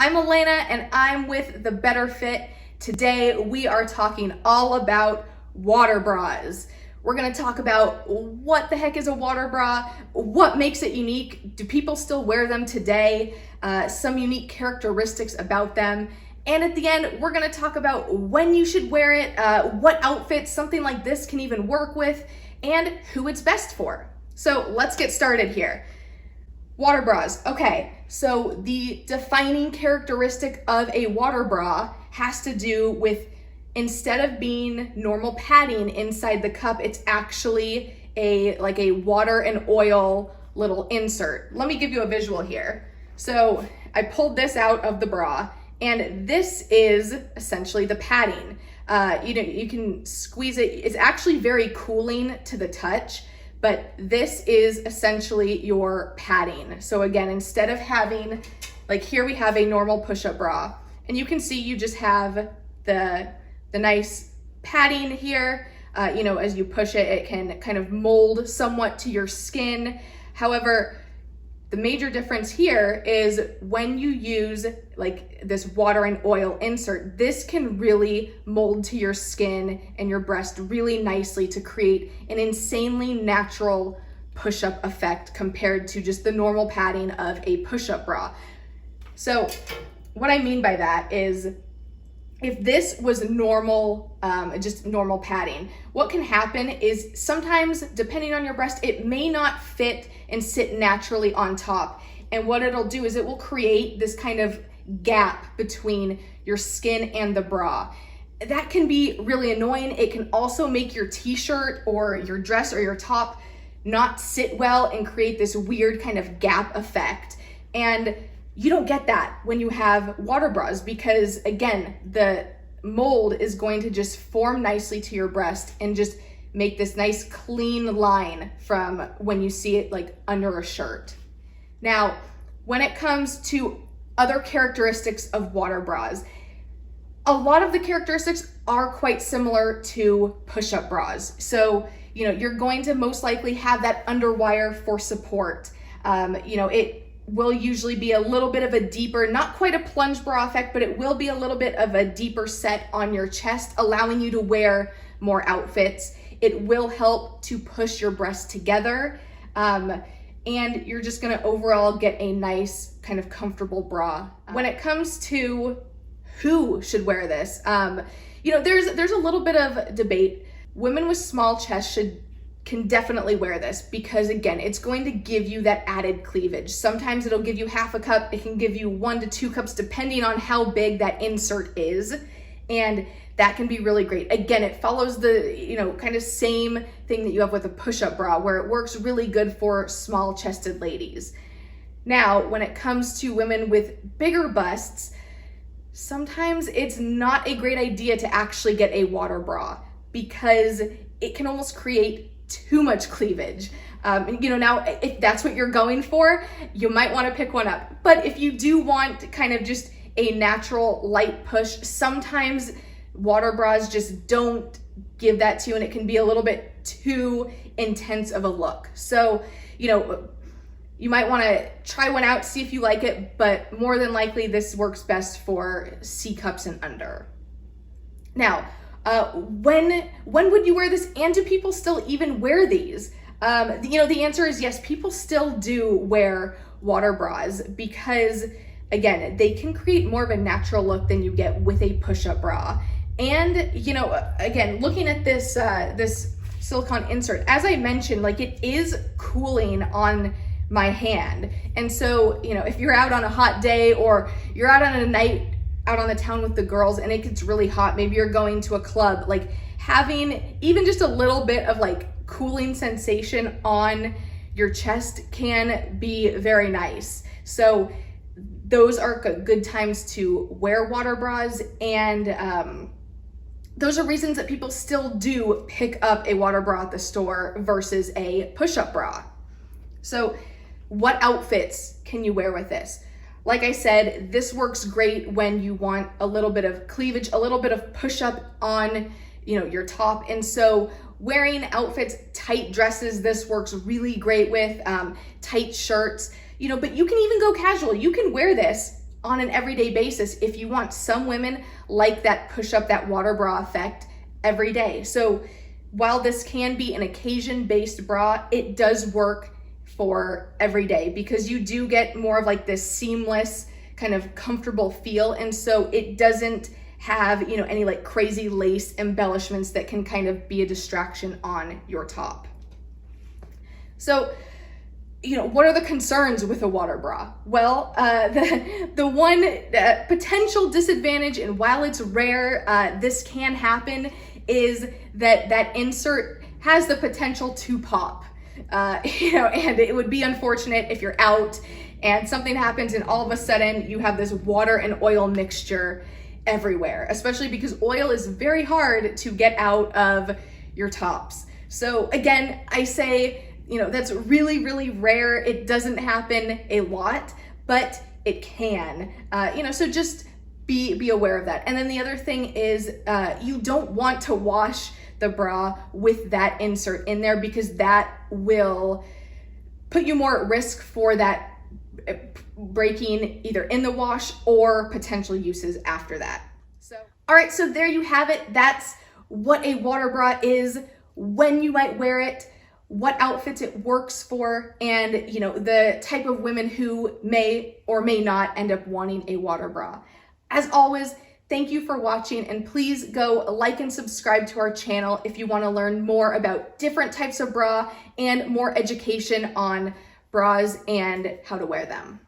I'm Elena and I'm with The Better Fit. Today we are talking all about water bras. We're gonna talk about what the heck is a water bra, what makes it unique, do people still wear them today, some unique characteristics about them, and at the end we're gonna talk about when you should wear it, what outfits something like this can even work with, and who it's best for. So let's get started here. Water bras. Okay, so the defining characteristic of a water bra has to do with, instead of being normal padding inside the cup, it's actually like a water and oil little insert. Let me give you a visual here. So I pulled this out of the bra, and this is essentially the padding. You can squeeze it. It's actually very cooling to the touch, but this is essentially your padding. So again, instead of having, like here we have a normal push-up bra, and you can see you just have the nice padding here. As you push it, it can kind of mold somewhat to your skin. However, the major difference here is when you use like this water and oil insert, this can really mold to your skin and your breast really nicely to create an insanely natural push-up effect compared to just the normal padding of a push-up bra. So what I mean by that is, if this was normal, just normal padding, what can happen is sometimes, depending on your breast, it may not fit and sit naturally on top. And what it'll do is it will create this kind of gap between your skin and the bra. That can be really annoying. It can also make your t-shirt or your dress or your top not sit well and create this weird kind of gap effect. And you don't get that when you have water bras, because again, the mold is going to just form nicely to your breast and just make this nice clean line from when you see it like under a shirt. Now, when it comes to other characteristics of water bras, a lot of the characteristics are quite similar to push-up bras. So, you're going to most likely have that underwire for support. It will usually be a little bit of a deeper, not quite a plunge bra effect, but it will be a little bit of a deeper set on your chest, allowing you to wear more outfits. It will help to push your breasts together, and you're just gonna overall get a nice kind of comfortable bra. When it comes to who should wear this, there's a little bit of debate. Women with small chests can definitely wear this because, again, it's going to give you that added cleavage. Sometimes it'll give you half a cup. It can give you 1 to 2 cups depending on how big that insert is. And that can be really great. Again, it follows the, kind of same thing that you have with a push-up bra, where it works really good for small chested ladies. Now, when it comes to women with bigger busts, sometimes it's not a great idea to actually get a water bra because it can almost create too much cleavage. Now if that's what you're going for, you might want to pick one up. But if you do want kind of just a natural light push, sometimes water bras just don't give that to you, and it can be a little bit too intense of a look. So, you might want to try one out, see if you like it, but more than likely this works best for C cups and under. Now, when would you wear this, and do people still even wear these? The answer is yes, people still do wear water bras because, again, they can create more of a natural look than you get with a push-up bra. And, again, looking at this, this silicone insert, as I mentioned, like it is cooling on my hand. And so, if you're out on a hot day or you're out on a night out on the town with the girls and it gets really hot, maybe you're going to a club, like having even just a little bit of like cooling sensation on your chest can be very nice. So those are good times to wear water bras, and those are reasons that people still do pick up a water bra at the store versus a push-up bra. So what outfits can you wear with this? Like I said, this works great when you want a little bit of cleavage, a little bit of push-up on, your top. And so wearing outfits, tight dresses, this works really great with, tight shirts, but you can even go casual. You can wear this on an everyday basis if you want. Some women like that push up, that water bra effect every day. So while this can be an occasion-based bra, it does work for every day because you do get more of like this seamless kind of comfortable feel. And so it doesn't have, any like crazy lace embellishments that can kind of be a distraction on your top. So, what are the concerns with a water bra? Well, the one potential disadvantage, and while it's rare, this can happen, is that insert has the potential to pop. And it would be unfortunate if you're out and something happens and all of a sudden you have this water and oil mixture everywhere, especially because oil is very hard to get out of your tops. So again, I say, that's really, really rare. It doesn't happen a lot, but it can, so just be aware of that. And then the other thing is you don't want to wash the bra with that insert in there because that will put you more at risk for that breaking either in the wash or potential uses after that. So, all right, so there you have it. That's what a water bra is, when you might wear it, what outfits it works for, and the type of women who may or may not end up wanting a water bra. As always, thank you for watching, and please go like and subscribe to our channel if you want to learn more about different types of bra and more education on bras and how to wear them.